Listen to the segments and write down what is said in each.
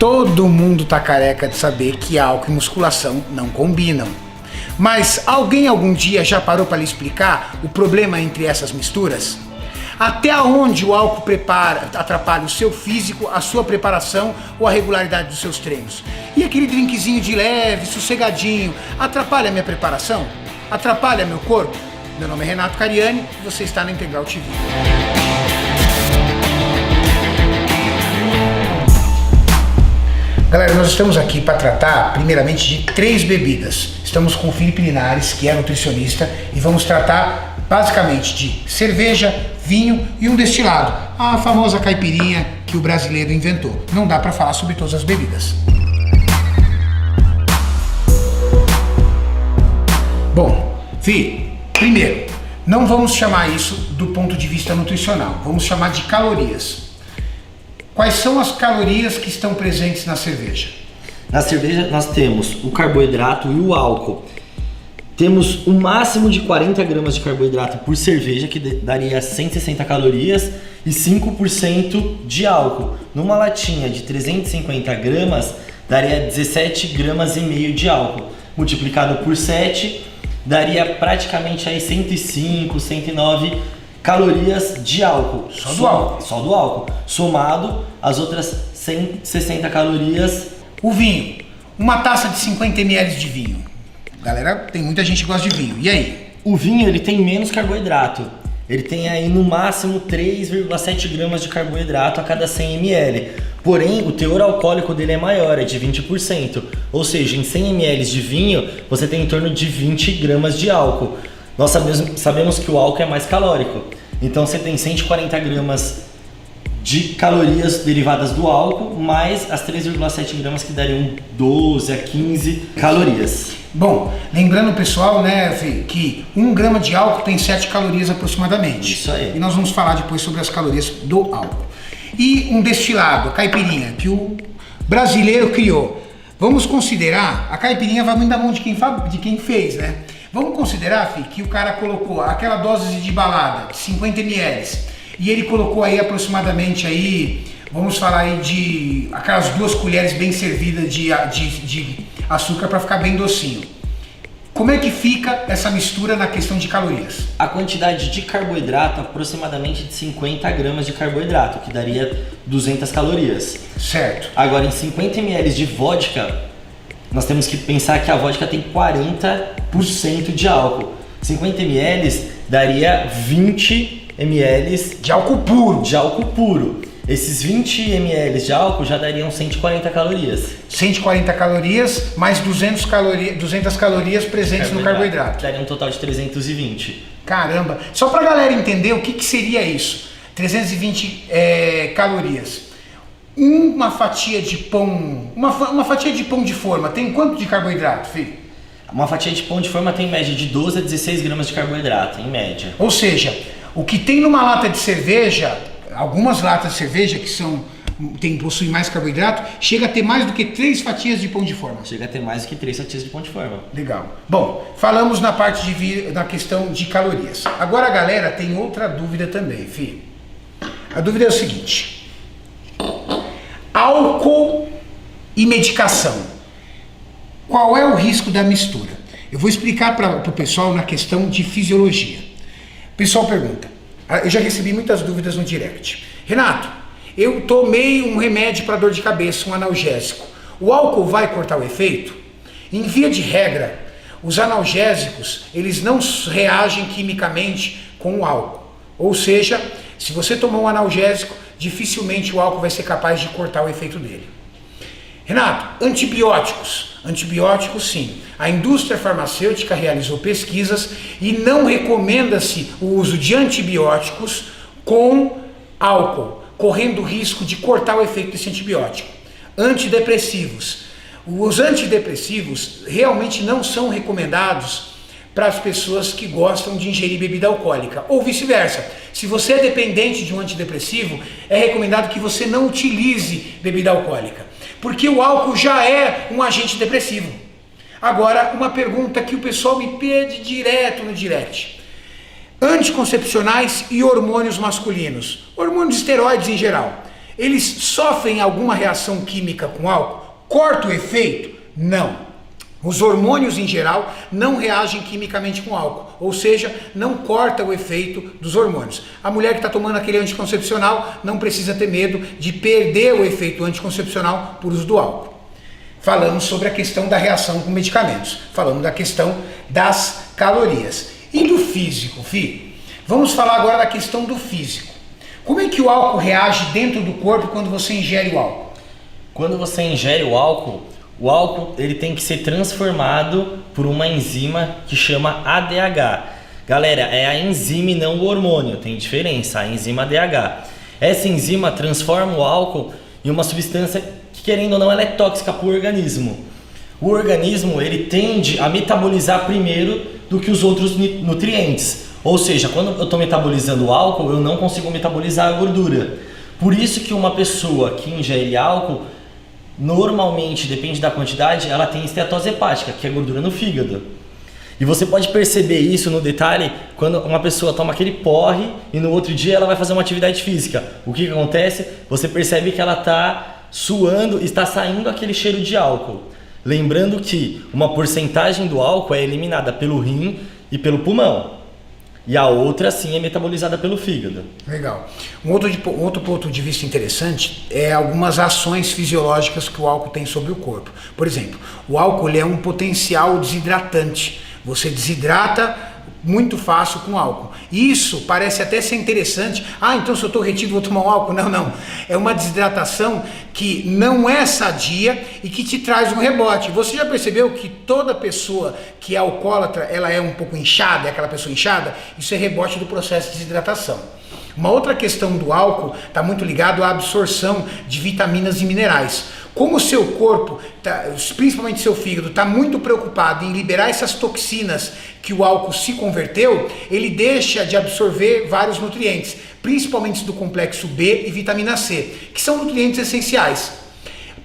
Todo mundo tá careca de saber que álcool e musculação não combinam. Mas alguém algum dia já parou para lhe explicar o problema entre essas misturas? Até onde o álcool atrapalha o seu físico, a sua preparação ou a regularidade dos seus treinos? E aquele drinkzinho de leve, sossegadinho, atrapalha a minha preparação? Atrapalha meu corpo? Meu nome é Renato Cariani e você está na Integral TV. Galera, nós estamos aqui para tratar primeiramente de 3 bebidas. Estamos com o Felipe Linares, que é nutricionista, e vamos tratar basicamente de cerveja, vinho e um destilado, a famosa caipirinha que o brasileiro inventou. Não dá para falar sobre todas as bebidas. Bom, Fih, primeiro, não vamos chamar isso do ponto de vista nutricional, vamos chamar de calorias. Quais são as calorias que estão presentes na cerveja? Na cerveja nós temos o carboidrato e o álcool. Temos um máximo de 40 gramas de carboidrato por cerveja, que daria 160 calorias, e 5% de álcool. Numa latinha de 350 gramas, daria 17 gramas e meio de álcool. Multiplicado por 7, daria praticamente aí 105, 109 calorias de álcool. Só do álcool? Só do álcool. Somado às outras 160 calorias. O vinho. Uma taça de 50 ml de vinho. Galera, tem muita gente que gosta de vinho. E aí? O vinho ele tem menos carboidrato. Ele tem aí no máximo 3,7 gramas de carboidrato a cada 100 ml. Porém, o teor alcoólico dele é maior, é de 20%. Ou seja, em 100 ml de vinho, você tem em torno de 20 gramas de álcool. Nós sabemos que o álcool é mais calórico. Então você tem 140 gramas de calorias derivadas do álcool, mais as 3,7 gramas que dariam 12 a 15 calorias. Bom, lembrando pessoal, né, Fih, que 1 grama de álcool tem 7 calorias aproximadamente. Isso aí. E nós vamos falar depois sobre as calorias do álcool. E um destilado, a caipirinha, que o brasileiro criou. Vamos considerar, a caipirinha vai muito da mão de quem fez, né? Vamos considerar, Fih, que o cara colocou aquela dose de balada, de 50 ml, e ele colocou aí aproximadamente aí, vamos falar aí de aquelas 2 colheres bem servidas de açúcar para ficar bem docinho. Como é que fica essa mistura na questão de calorias? A quantidade de carboidrato, aproximadamente de 50 gramas de carboidrato, que daria 200 calorias. Certo. Agora, em 50 ml de vodka, nós temos que pensar que a vodka tem 40% de álcool. 50 ml daria 20 ml de álcool puro. De álcool puro. Esses 20 ml de álcool já dariam 140 calorias. 140 calorias mais 200 calorias presentes no carboidrato. Daria um total de 320. Caramba! Só pra galera entender o que seria isso. 320 calorias. Uma fatia de pão, uma fatia de pão de forma tem quanto de carboidrato, filho? Uma fatia de pão de forma tem em média de 12 a 16 gramas de carboidrato, em média. Ou seja, o que tem numa lata de cerveja, algumas latas de cerveja que possuem mais carboidrato, chega a ter mais do que 3 fatias de pão de forma. Chega a ter mais do que 3 fatias de pão de forma. Legal. Bom, falamos na parte na questão de calorias. Agora a galera tem outra dúvida também, filho. A dúvida é o seguinte: álcool e medicação. Qual é o risco da mistura? Eu vou explicar para o pessoal na questão de fisiologia. O pessoal pergunta, eu já recebi muitas dúvidas no direct. Renato, eu tomei um remédio para dor de cabeça, um analgésico. O álcool vai cortar o efeito? Em via de regra, os analgésicos, eles não reagem quimicamente com o álcool. Ou seja, se você tomou um analgésico, dificilmente o álcool vai ser capaz de cortar o efeito dele. Renato, antibióticos. Antibióticos sim. A indústria farmacêutica realizou pesquisas e não recomenda-se o uso de antibióticos com álcool, correndo o risco de cortar o efeito desse antibiótico. Antidepressivos. Os antidepressivos realmente não são recomendados para as pessoas que gostam de ingerir bebida alcoólica, ou vice-versa. Se você é dependente de um antidepressivo, é recomendado que você não utilize bebida alcoólica, porque o álcool já é um agente depressivo. Agora, uma pergunta que o pessoal me pede direto no direct: anticoncepcionais e hormônios masculinos, hormônios esteroides em geral, eles sofrem alguma reação química com álcool? Corta o efeito? Não. Os hormônios em geral não reagem quimicamente com álcool, ou seja, não corta o efeito dos hormônios. A mulher que está tomando aquele anticoncepcional não precisa ter medo de perder o efeito anticoncepcional por uso do álcool. Falamos sobre a questão da reação com medicamentos, falamos da questão das calorias. E do físico, Fih? Vamos falar agora da questão do físico. Como é que o álcool reage dentro do corpo quando você ingere o álcool? Quando você ingere o álcool ele tem que ser transformado por uma enzima que chama ADH. Galera, é a enzima e não o hormônio, tem diferença, a enzima ADH. Essa enzima transforma o álcool em uma substância que, querendo ou não, ela é tóxica para o organismo. O organismo, ele tende a metabolizar primeiro do que os outros nutrientes. Ou seja, quando eu estou metabolizando o álcool, eu não consigo metabolizar a gordura. Por isso que uma pessoa que ingere álcool, normalmente, depende da quantidade, ela tem esteatose hepática, que é gordura no fígado. E você pode perceber isso no detalhe quando uma pessoa toma aquele porre e no outro dia ela vai fazer uma atividade física. O que acontece? Você percebe que ela está suando e está saindo aquele cheiro de álcool. Lembrando que uma porcentagem do álcool é eliminada pelo rim e pelo pulmão. E a outra, sim, é metabolizada pelo fígado. Legal. Um outro ponto de vista interessante é algumas ações fisiológicas que o álcool tem sobre o corpo. Por exemplo, o álcool é um potencial desidratante. Você desidrata muito fácil com álcool. Isso parece até ser interessante. Então se eu estou retido vou tomar um álcool? Não. É uma desidratação que não é sadia e que te traz um rebote. Você já percebeu que toda pessoa que é alcoólatra, ela é um pouco inchada, é aquela pessoa inchada? Isso é rebote do processo de desidratação. Uma outra questão do álcool está muito ligado à absorção de vitaminas e minerais. Como o seu corpo, principalmente seu fígado, está muito preocupado em liberar essas toxinas que o álcool se converteu, ele deixa de absorver vários nutrientes, principalmente do complexo B e vitamina C, que são nutrientes essenciais.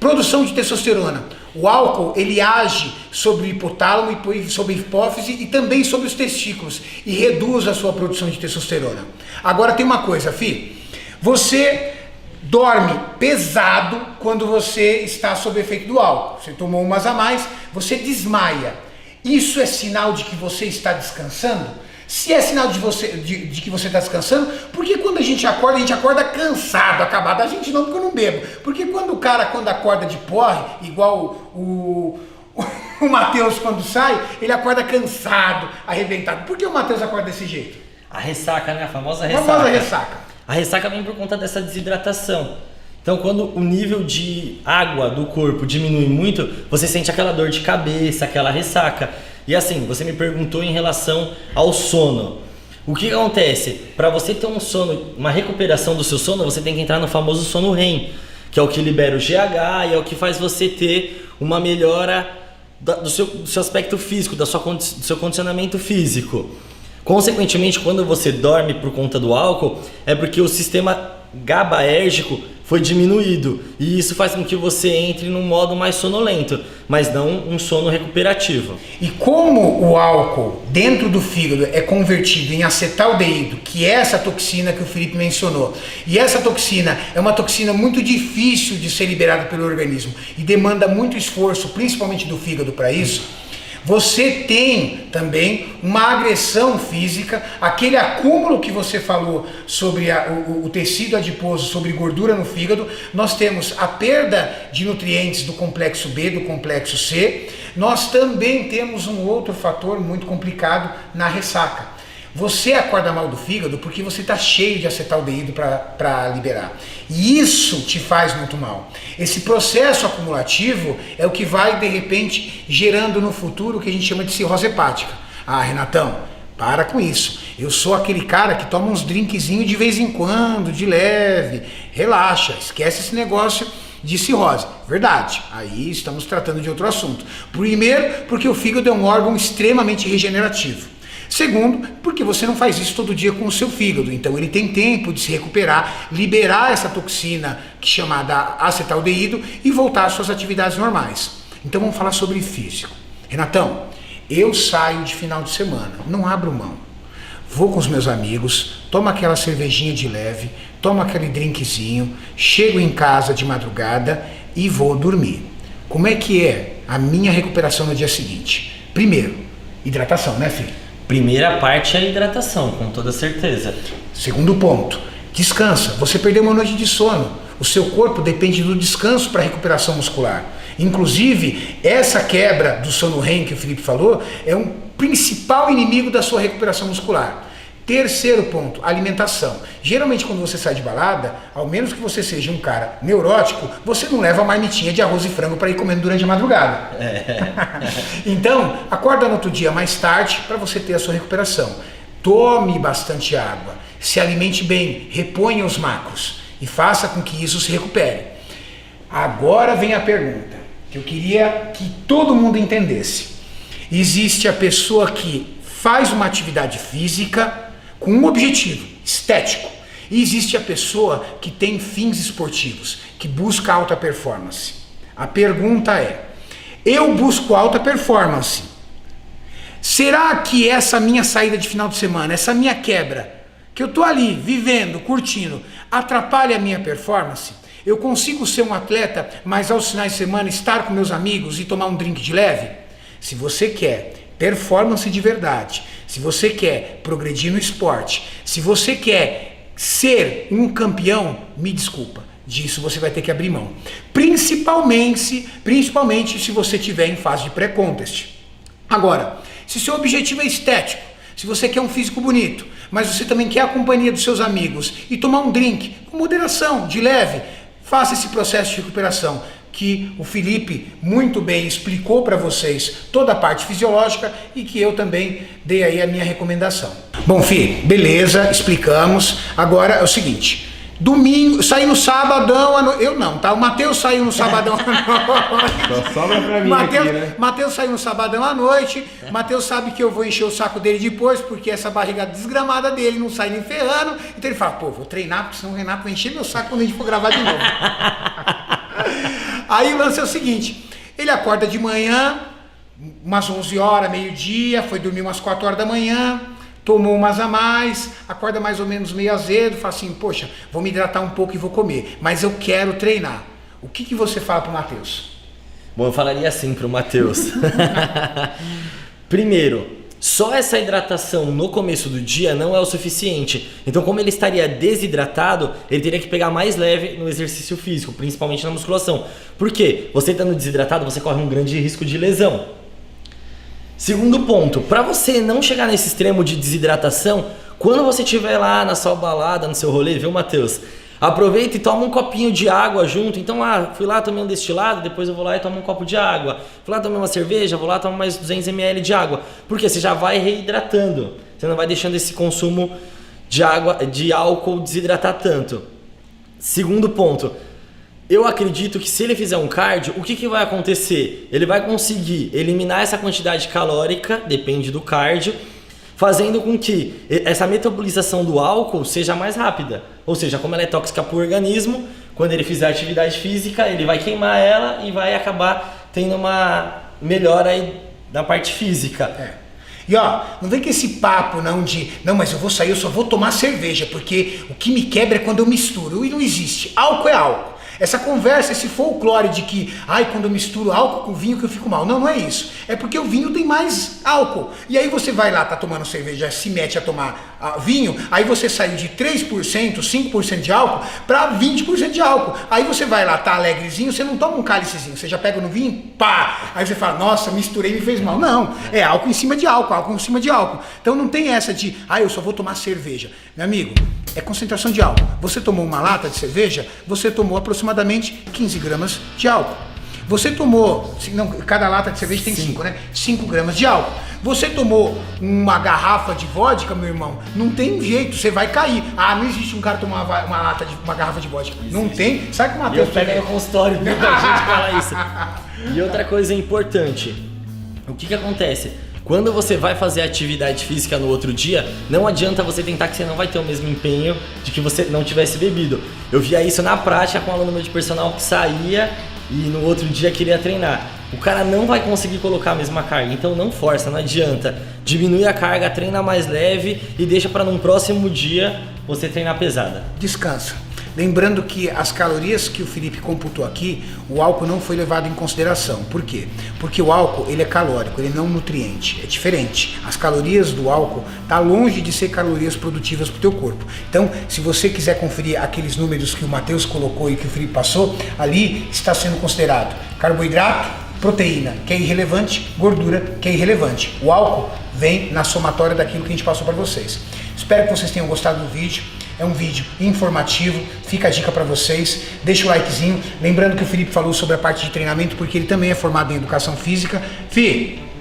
Produção de testosterona. O álcool, ele age sobre o hipotálamo, sobre a hipófise e também sobre os testículos e reduz a sua produção de testosterona. Agora tem uma coisa, Fih, você dorme pesado quando você está sob efeito do álcool. Você tomou umas a mais, você desmaia. Isso é sinal de que você está descansando? Se é sinal de que você está descansando, porque quando a gente acorda cansado, acabado. A gente não, porque eu não bebo. Porque quando o cara, quando acorda de porre, igual o Matheus quando sai, ele acorda cansado, arrebentado. Por que o Matheus acorda desse jeito? A ressaca, né? A famosa ressaca. A famosa ressaca. A ressaca vem por conta dessa desidratação. Então, quando o nível de água do corpo diminui muito, você sente aquela dor de cabeça, aquela ressaca. E assim, você me perguntou em relação ao sono. O que acontece? Para você ter um sono, uma recuperação do seu sono, você tem que entrar no famoso sono REM, que é o que libera o GH e é o que faz você ter uma melhora do seu aspecto físico, do seu condicionamento físico. Consequentemente, quando você dorme por conta do álcool, é porque o sistema GABAérgico foi diminuído e isso faz com que você entre num modo mais sonolento, mas não um sono recuperativo. E como o álcool dentro do fígado é convertido em acetaldeído, que é essa toxina que o Felipe mencionou, e essa toxina é uma toxina muito difícil de ser liberada pelo organismo e demanda muito esforço, principalmente do fígado para isso, você tem também uma agressão física, aquele acúmulo que você falou sobre o tecido adiposo, sobre gordura no fígado. Nós temos a perda de nutrientes do complexo B, do complexo C. Nós também temos um outro fator muito complicado na ressaca. Você acorda mal do fígado porque você está cheio de acetaldeído para liberar. E isso te faz muito mal. Esse processo acumulativo é o que vai, de repente, gerando no futuro o que a gente chama de cirrose hepática. Renatão, para com isso. Eu sou aquele cara que toma uns drinkzinhos de vez em quando, de leve. Relaxa, esquece esse negócio de cirrose. Verdade, aí estamos tratando de outro assunto. Primeiro, porque o fígado é um órgão extremamente regenerativo. Segundo, porque você não faz isso todo dia com o seu fígado, então ele tem tempo de se recuperar, liberar essa toxina que é chamada acetaldeído e voltar às suas atividades normais. Então vamos falar sobre físico. Renatão, eu saio de final de semana, não abro mão. vou com os meus amigos, tomo aquela cervejinha de leve, tomo aquele drinkzinho, chego em casa de madrugada e vou dormir. Como é que é a minha recuperação no dia seguinte? Primeiro, hidratação, né, filho? Primeira parte é a hidratação, com toda certeza. Segundo ponto, descansa. Você perdeu uma noite de sono. O seu corpo depende do descanso para a recuperação muscular. Inclusive, essa quebra do sono REM que o Felipe falou é um principal inimigo da sua recuperação muscular. Terceiro ponto, alimentação. Geralmente quando você sai de balada, ao menos que você seja um cara neurótico, você não leva a marmitinha de arroz e frango para ir comendo durante a madrugada. Então, acorda no outro dia mais tarde para você ter a sua recuperação. Tome bastante água, se alimente bem, reponha os macros e faça com que isso se recupere. Agora vem a pergunta que eu queria que todo mundo entendesse. Existe a pessoa que faz uma atividade física com um objetivo estético, e existe a pessoa que tem fins esportivos, que busca alta performance. A pergunta é: eu busco alta performance, será que essa minha saída de final de semana, essa minha quebra, que eu tô ali vivendo, curtindo, atrapalha a minha performance? Eu consigo ser um atleta, mas aos finais de semana estar com meus amigos e tomar um drink de leve? Se você quer performance de verdade, se você quer progredir no esporte, se você quer ser um campeão, me desculpa, disso você vai ter que abrir mão. Principalmente se você estiver em fase de pré-contest. Agora, se seu objetivo é estético, se você quer um físico bonito, mas você também quer a companhia dos seus amigos e tomar um drink com moderação, de leve, faça esse processo de recuperação que o Felipe muito bem explicou para vocês toda a parte fisiológica e que eu também dei aí a minha recomendação. Bom, Fih, beleza, explicamos. Agora é o seguinte, domingo, saí no sabadão, eu não, tá? O Matheus saiu no sabadão à noite. Só sobra pra mim aqui, né? Matheus saiu no sabadão à noite, Matheus sabe que eu vou encher o saco dele depois, porque essa barriga desgramada dele não sai nem ferrando, então ele fala, pô, vou treinar, porque senão o Renato vai encher meu saco quando a gente for gravar de novo. Aí o lance é o seguinte, ele acorda de manhã, umas 11 horas, meio-dia, foi dormir umas 4 horas da manhã, tomou umas a mais, acorda mais ou menos meio azedo, fala assim, poxa, vou me hidratar um pouco e vou comer, mas eu quero treinar. O que você fala pro Matheus? Bom, eu falaria assim pro Matheus. Primeiro, só essa hidratação no começo do dia não é o suficiente. Então, como ele estaria desidratado, ele teria que pegar mais leve no exercício físico, principalmente na musculação. Por quê? Você estando desidratado, você corre um grande risco de lesão. Segundo ponto, para você não chegar nesse extremo de desidratação, quando você estiver lá na sua balada, no seu rolê, viu, Matheus? Aproveita e toma um copinho de água junto. Então, fui lá, tomei um destilado, depois eu vou lá e tomo um copo de água. Fui lá, tomei uma cerveja, vou lá, tomo mais 200 ml de água. Porque você já vai reidratando. Você não vai deixando esse consumo de água, de álcool desidratar tanto. Segundo ponto, eu acredito que se ele fizer um cardio, o que vai acontecer? Ele vai conseguir eliminar essa quantidade calórica, depende do cardio, fazendo com que essa metabolização do álcool seja mais rápida. Ou seja, como ela é tóxica para o organismo, quando ele fizer atividade física, ele vai queimar ela e vai acabar tendo uma melhora aí na parte física. E ó, não vem com esse papo não, mas eu vou sair, eu só vou tomar cerveja, porque o que me quebra é quando eu misturo. E não existe. Álcool é álcool. Essa conversa, esse folclore de que, quando eu misturo álcool com vinho que eu fico mal. Não, não é isso. É porque o vinho tem mais álcool. E aí você vai lá, tá tomando cerveja, se mete a tomar vinho, aí você saiu de 3%, 5% de álcool para 20% de álcool. Aí você vai lá, tá alegrezinho, você não toma um cálicezinho, você já pega no vinho, pá! Aí você fala, nossa, misturei e me fez mal. Não, é álcool em cima de álcool, álcool em cima de álcool. Então não tem essa de, eu só vou tomar cerveja. Meu amigo, é concentração de álcool. Você tomou uma lata de cerveja, você tomou aproximadamente 15 gramas de álcool. Você tomou, cada lata de cerveja tem 5, né? 5 gramas de álcool. Você tomou uma garrafa de vodka, meu irmão, não tem jeito, você vai cair. Não existe um cara tomar uma garrafa de vodka. Não tem. Sabe que o Matheus pega no consultório, muita gente fala isso. E outra coisa importante, o que acontece? Quando você vai fazer atividade física no outro dia, não adianta você tentar que você não vai ter o mesmo empenho de que você não tivesse bebido. Eu via isso na prática com um aluno meu de personal que saía e no outro dia queria treinar. o cara não vai conseguir colocar a mesma carga. Então não força, não adianta. Diminui a carga, treina mais leve e deixa para num próximo dia você treinar pesada. Descansa. Lembrando que as calorias que o Felipe computou aqui, o álcool não foi levado em consideração. Por quê? Porque o álcool ele é calórico, ele não é nutriente, é diferente. As calorias do álcool tá longe de ser calorias produtivas para o teu corpo. Então, se você quiser conferir aqueles números que o Matheus colocou e que o Felipe passou, ali está sendo considerado carboidrato, proteína, que é irrelevante, gordura, que é irrelevante. O álcool vem na somatória daquilo que a gente passou para vocês. Espero que vocês tenham gostado do vídeo. É um vídeo informativo, fica a dica para vocês, deixa o likezinho, lembrando que o Felipe falou sobre a parte de treinamento, porque ele também é formado em educação física.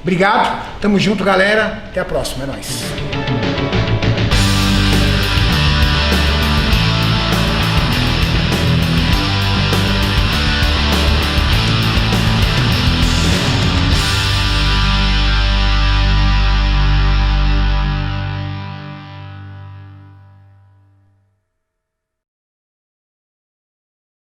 Obrigado, tamo junto galera, até a próxima, é nóis.